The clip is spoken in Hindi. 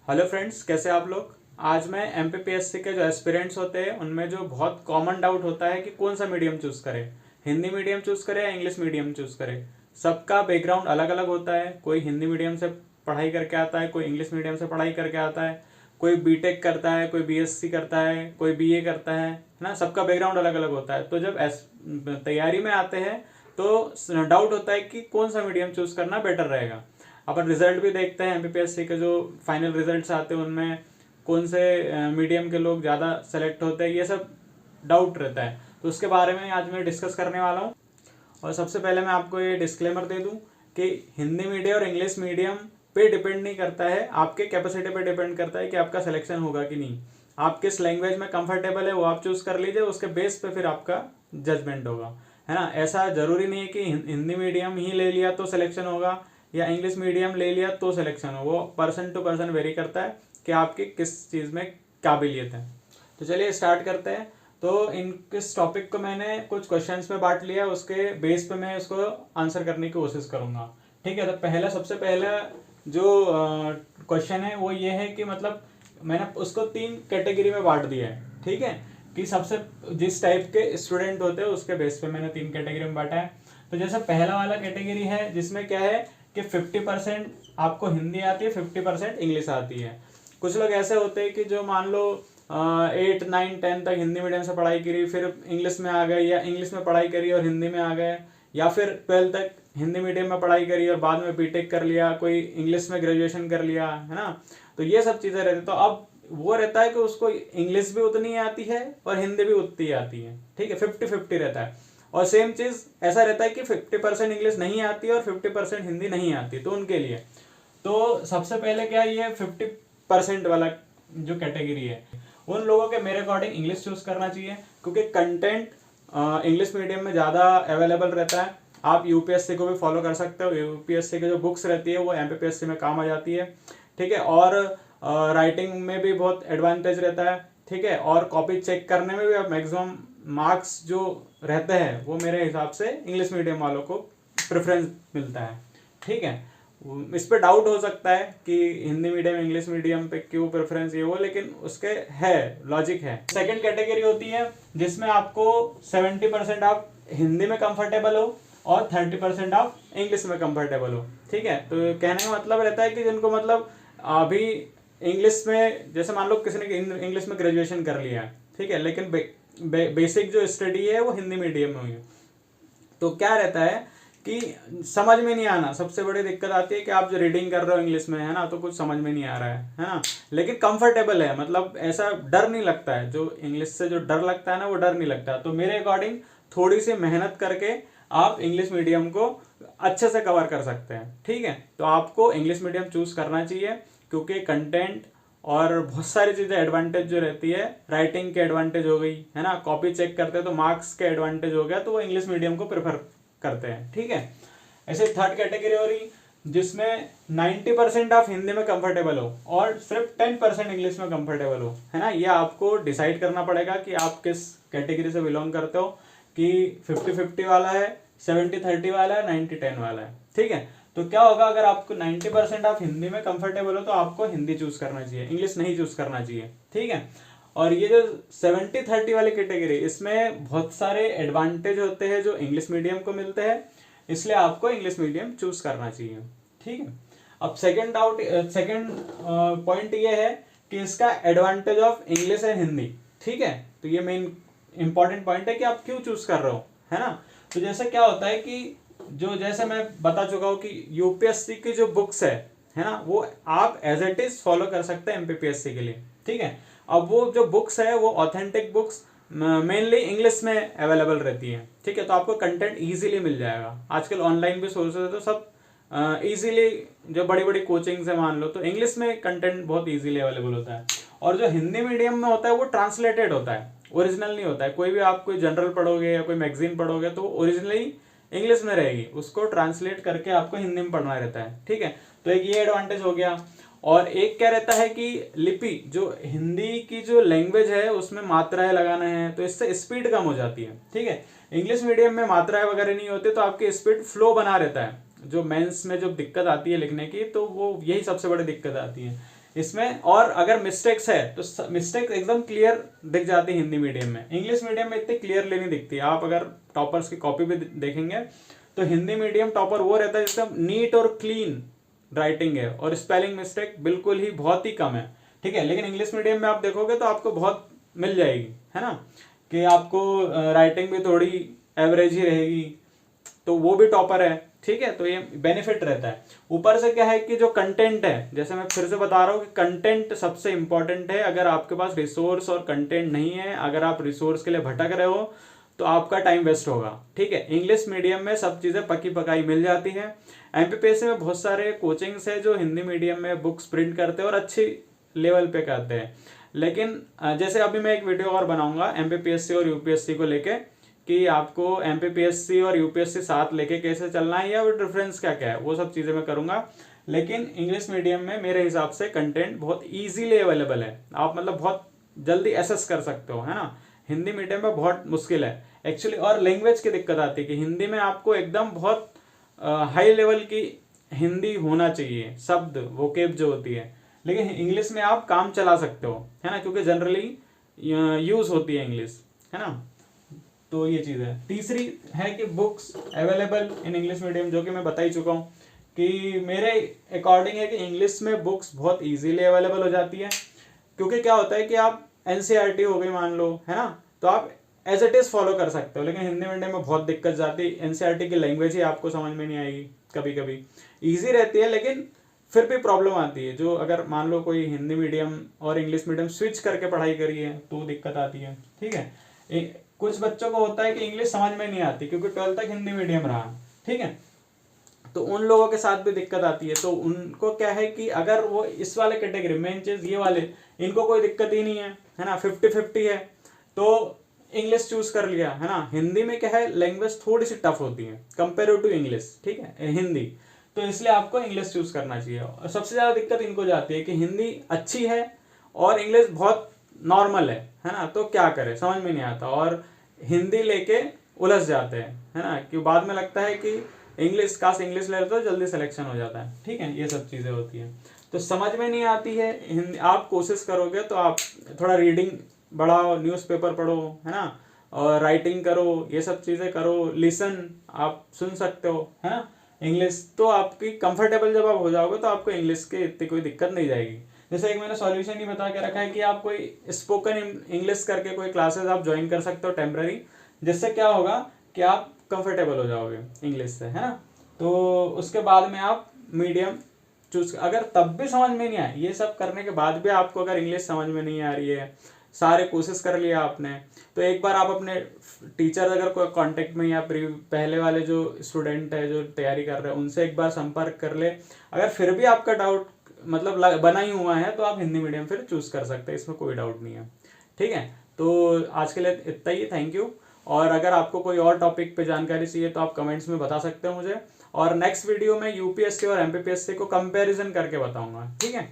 हेलो फ्रेंड्स, कैसे आप लोग। आज मैं एमपीपीएससी के जो एस्पिरेंट्स होते हैं उनमें जो बहुत कॉमन डाउट होता है कि कौन सा मीडियम चूज़ करें, हिंदी मीडियम चूज़ करें या इंग्लिश मीडियम चूज़ करें। सबका बैकग्राउंड अलग अलग होता है। कोई हिंदी मीडियम से पढ़ाई करके आता है, कोई इंग्लिश मीडियम से पढ़ाई करके आता है, कोई बीटेक करता है, कोई बीएससी करता है, कोई बीए करता है ना। सबका बैकग्राउंड अलग अलग होता है। तो जब तैयारी में आते हैं तो डाउट होता है कि कौन सा मीडियम चूज़ करना बेटर रहेगा। अपन रिजल्ट भी देखते हैं एमपीपीएससी के जो फाइनल रिजल्ट्स आते हैं उनमें कौन से मीडियम के लोग ज़्यादा सेलेक्ट होते हैं, ये सब डाउट रहता है। तो उसके बारे में आज मैं डिस्कस करने वाला हूँ। और सबसे पहले मैं आपको ये डिस्क्लेमर दे दूँ कि हिंदी मीडियम और इंग्लिश मीडियम पे डिपेंड नहीं करता है, आपके कैपेसिटी पे डिपेंड करता है कि आपका सिलेक्शन होगा कि नहीं। आप किस लैंग्वेज में कंफर्टेबल है वो आप चूज़ कर लीजिए, उसके बेस पे फिर आपका जजमेंट होगा, है ना। ऐसा ज़रूरी नहीं है कि हिंदी मीडियम ही ले लिया तो सिलेक्शन होगा या इंग्लिश मीडियम ले लिया तो सिलेक्शन हो। वो पर्सन टू पर्सन वेरी करता है कि आपकी किस चीज़ में काबिलियत है। तो चलिए स्टार्ट करते हैं। तो इस टॉपिक को मैंने कुछ क्वेश्चंस में बांट लिया, उसके बेस पे मैं इसको आंसर करने की कोशिश करूंगा। ठीक है। तो सबसे पहला जो क्वेश्चन है वो ये है कि मतलब मैंने उसको 3 कैटेगरी में बांट दिया है। ठीक है, कि सबसे जिस टाइप के स्टूडेंट होते हैं उसके बेस पे मैंने 3 कैटेगरी में बांटा है। तो जैसे पहला वाला कैटेगरी है जिसमें क्या है कि 50% आपको हिंदी आती है, 50% इंग्लिश आती है। कुछ लोग ऐसे होते हैं कि जो मान लो 8, 9, 10 तक हिंदी मीडियम से पढ़ाई करी, फिर इंग्लिश में आ गए, या इंग्लिश में पढ़ाई करी और हिंदी में आ गए, या फिर 12 तक हिंदी मीडियम में पढ़ाई करी और बाद में बीटेक कर लिया, कोई इंग्लिश में ग्रेजुएशन कर लिया, है ना। तो ये सब चीज़ें रहती। तो अब वो रहता है कि उसको इंग्लिश भी उतनी आती है और हिंदी भी उतनी आती है। ठीक है, 50-50 रहता है। और सेम चीज ऐसा रहता है कि 50% इंग्लिश नहीं आती और 50% हिंदी नहीं आती। तो उनके लिए तो सबसे पहले क्या, ये 50% वाला जो कैटेगरी है उन लोगों के मेरे अकॉर्डिंग इंग्लिश चूज करना चाहिए, क्योंकि कंटेंट इंग्लिश मीडियम में ज़्यादा अवेलेबल रहता है। आप यूपीएससी को भी फॉलो कर सकते हो। यूपीएससी की जो बुक्स रहती है वो एमपीपीएससी में काम आ जाती है। ठीक है, और राइटिंग में भी बहुत एडवांटेज रहता है। ठीक है, और कॉपी चेक करने में भी अब मैक्सिमम मार्क्स जो रहते हैं वो मेरे हिसाब से इंग्लिश मीडियम वालों को प्रेफरेंस मिलता है। ठीक है, इस पे डाउट हो सकता है कि हिंदी मीडियम इंग्लिश मीडियम पे क्यों प्रेफरेंस ये हो, लेकिन उसके है लॉजिक है। सेकंड कैटेगरी होती है जिसमें आपको 70% आप हिंदी में कंफर्टेबल हो और 30% आप इंग्लिश में कंफर्टेबल हो। ठीक है, तो कहने का मतलब रहता है कि जिनको मतलब अभी इंग्लिश में, जैसे मान लो किसी ने इंग्लिश में ग्रेजुएशन कर लिया है, ठीक है, लेकिन बेसिक जो स्टडी है वो हिंदी मीडियम में हुई है, तो क्या रहता है कि समझ में नहीं आना। सबसे बड़ी दिक्कत आती है कि आप जो रीडिंग कर रहे हो इंग्लिश में, है ना, तो कुछ समझ में नहीं आ रहा है ना, लेकिन कंफर्टेबल है, मतलब ऐसा डर नहीं लगता है। जो इंग्लिश से जो डर लगता है ना वो डर नहीं लगता। तो मेरे अकॉर्डिंग थोड़ी सी मेहनत करके आप इंग्लिश मीडियम को अच्छे से कवर कर सकते हैं। ठीक है, तो आपको इंग्लिश मीडियम चूज करना चाहिए, क्योंकि कंटेंट और बहुत सारी चीज़ें एडवांटेज जो रहती है, राइटिंग के एडवांटेज हो गई, है ना, कॉपी चेक करते हैं तो मार्क्स के एडवांटेज हो गया, तो वो इंग्लिश मीडियम को प्रेफर करते हैं। ठीक है, ऐसे थर्ड कैटेगरी हो रही जिसमें 90% आप हिंदी में कंफर्टेबल हो और सिर्फ 10% इंग्लिश में कंफर्टेबल हो, है ना। ये आपको डिसाइड करना पड़ेगा कि आप किस कैटेगरी से बिलोंग करते हो, कि 50-50 वाला है, 70-30 वाला है, 90-10 वाला है। ठीक है, तो क्या होगा, अगर आपको 90% आप हिंदी में कंफर्टेबल हो तो आपको हिंदी चूज करना चाहिए, इंग्लिश नहीं चूज करना चाहिए। ठीक है, और ये जो 70-30 वाली कैटेगरी, इसमें बहुत सारे एडवांटेज होते हैं जो इंग्लिश मीडियम को मिलते हैं, इसलिए आपको इंग्लिश मीडियम चूज करना चाहिए। ठीक है, अब सेकंड पॉइंट ये है कि इसका advantage of English and Hindi. ठीक है, तो ये मेन इंपॉर्टेंट पॉइंट है कि आप क्यों चूज कर रहे हो, है ना। तो जैसे क्या होता है कि जो जैसे मैं बता चुका हूँ कि यूपीएससी की जो बुक्स है ना, वो आप एज इट इज फॉलो कर सकते हैं एमपीपीएससी के लिए। ठीक है, अब वो जो बुक्स है वो ऑथेंटिक बुक्स मेनली इंग्लिश में अवेलेबल रहती है। ठीक है, तो आपको कंटेंट इजीली मिल जाएगा। आजकल ऑनलाइन भी सोर्सेज है तो सब इजीली, जो बड़ी बड़ी कोचिंग्स है मान लो, तो इंग्लिश में कंटेंट बहुत इजीली अवेलेबल होता है। और जो हिंदी मीडियम में होता है वो ट्रांसलेटेड होता है, ओरिजिनल नहीं होता है। कोई भी आप कोई जनरल पढ़ोगे या कोई मैगजीन पढ़ोगे तो ओरिजिनली इंग्लिश में रहेगी, उसको ट्रांसलेट करके आपको हिंदी में पढ़ना रहता है। ठीक है, तो एक ये एडवांटेज हो गया। और एक क्या रहता है कि लिपि, जो हिंदी की जो लैंग्वेज है उसमें मात्राएं लगाना है तो इससे स्पीड कम हो जाती है। ठीक है, इंग्लिश मीडियम में मात्राएं वगैरह नहीं होती तो आपकी स्पीड फ्लो बना रहता है। जो मेंस में जो दिक्कत आती है लिखने की, तो वो यही सबसे बड़ी दिक्कत आती है। इसमें। और अगर मिस्टेक्स है तो मिस्टेक्स एकदम क्लियर दिख जाती है हिंदी मीडियम में, इंग्लिश मीडियम में इतनी क्लियरली नहीं दिखती। आप अगर टॉपर्स की कॉपी भी देखेंगे तो हिंदी मीडियम टॉपर वो रहता है जिसका नीट और क्लीन राइटिंग है और स्पेलिंग मिस्टेक बिल्कुल ही बहुत ही कम है, ठीक है। लेकिन इंग्लिश मीडियम में आप देखोगे तो आपको बहुत मिल जाएगी, है ना, कि आपको राइटिंग भी थोड़ी एवरेज ही रहेगी, तो वो भी टॉपर है, ठीक है। तो ये बेनिफिट रहता है। ऊपर से क्या है कि जो कंटेंट है, जैसे मैं फिर से बता रहा हूँ कि कंटेंट सबसे इंपॉर्टेंट है। अगर आपके पास रिसोर्स और कंटेंट नहीं है, अगर आप रिसोर्स के लिए भटक रहे हो तो आपका टाइम वेस्ट होगा, ठीक है। इंग्लिश मीडियम में सब चीज़ें पकी पकाई मिल जाती है। एमपीपीएससी में बहुत सारे कोचिंग्स है जो हिंदी मीडियम में बुक्स प्रिंट करते हैं और अच्छी लेवल पे करते हैं। लेकिन जैसे अभी मैं एक वीडियो और बनाऊंगा एमपीपीएससी और यूपीएससी को लेके, कि आपको एमपीपीएससी और यूपीएससी साथ लेके कैसे चलना है या वो डिफरेंस क्या क्या है, वो सब चीज़ें मैं करूंगा। लेकिन इंग्लिश मीडियम में मेरे हिसाब से कंटेंट बहुत ईजीली अवेलेबल है, आप मतलब बहुत जल्दी एसेस कर सकते हो, है ना। हिंदी मीडियम में बहुत मुश्किल है एक्चुअली। और लैंग्वेज की दिक्कत आती है कि हिंदी में आपको एकदम बहुत हाई लेवल की हिंदी होना चाहिए, शब्द वोकेब जो होती है। लेकिन इंग्लिश में आप काम चला सकते हो, है ना, क्योंकि जनरली यूज होती है इंग्लिश, है ना। तो ये चीज़ है। तीसरी है कि books available in English medium, जो कि मैं बता ही चुका हूँ कि मेरे अकॉर्डिंग है कि इंग्लिश में बुक्स बहुत इजीली अवेलेबल हो जाती है। क्योंकि क्या होता है कि आप एनसीईआरटी हो गई मान लो, है ना, तो आप एज इट इज फॉलो कर सकते हो। लेकिन हिंदी मीडियम में बहुत दिक्कत जाती है, एनसीईआरटी की लैंग्वेज ही आपको समझ में नहीं आएगी, कभी कभी ईजी रहती है लेकिन फिर भी प्रॉब्लम आती है। जो अगर मान लो कोई हिंदी मीडियम और इंग्लिश मीडियम स्विच करके पढ़ाई करी है तो दिक्कत आती है, ठीक है। कुछ बच्चों को होता है कि इंग्लिश समझ में नहीं आती क्योंकि 12th तक हिंदी मीडियम रहा, ठीक है, तो उन लोगों के साथ भी दिक्कत आती है। तो उनको क्या है कि अगर वो इस वाले कैटेगरी मेन चीज ये वाले, इनको कोई दिक्कत ही नहीं है ना, 50-50 है, तो इंग्लिश चूज कर लिया, है ना। हिंदी में क्या है, लैंग्वेज थोड़ी सी टफ होती है कंपेयर टू इंग्लिश, ठीक है, हिंदी, तो इसलिए आपको इंग्लिश चूज करना चाहिए। और सबसे ज्यादा दिक्कत इनको जाती है कि हिंदी अच्छी है और इंग्लिश बहुत नॉर्मल है ना, तो क्या करें, समझ में नहीं आता और हिंदी लेके उलझ जाते हैं, है ना, कि बाद में लगता है कि इंग्लिश ले लेते तो जल्दी सिलेक्शन हो जाता है, ठीक है। ये सब चीज़ें होती हैं, तो समझ में नहीं आती है हिंदी। आप कोशिश करोगे तो आप थोड़ा रीडिंग बढ़ाओ, न्यूज़पेपर पढ़ो, है ना, और राइटिंग करो, ये सब चीज़ें करो, लिसन आप सुन सकते हो, है ना, इंग्लिश। तो आपकी कंफर्टेबल जब आप हो जाओगे तो आपको इंग्लिश की इतनी कोई दिक्कत नहीं जाएगी। जैसे एक मैंने सॉल्यूशन ही बता के रखा है कि आप कोई स्पोकन इंग्लिश करके कोई क्लासेस आप ज्वाइन कर सकते हो टेम्पररी, जिससे क्या होगा कि आप कंफर्टेबल हो जाओगे इंग्लिश से, है ना। तो उसके बाद में आप मीडियम चूज, अगर तब भी समझ में नहीं आए, ये सब करने के बाद भी आपको अगर इंग्लिश समझ में नहीं आ रही है, सारे कोशिश कर लिया आपने, तो एक बार आप अपने टीचर अगर कोई कांटेक्ट में या पहले वाले जो स्टूडेंट है जो तैयारी कर रहे हैं उनसे एक बार संपर्क कर ले। अगर फिर भी आपका डाउट मतलब बना ही हुआ है तो आप हिंदी मीडियम फिर चूज कर सकते हैं, इसमें कोई डाउट नहीं है, ठीक है। तो आज के लिए इतना ही, थैंक यू। और अगर आपको कोई और टॉपिक पे जानकारी चाहिए तो आप कमेंट्स में बता सकते हो मुझे, और नेक्स्ट वीडियो में यूपीएससी और एमपीपीएससी को कंपैरिजन करके बताऊंगा, ठीक है।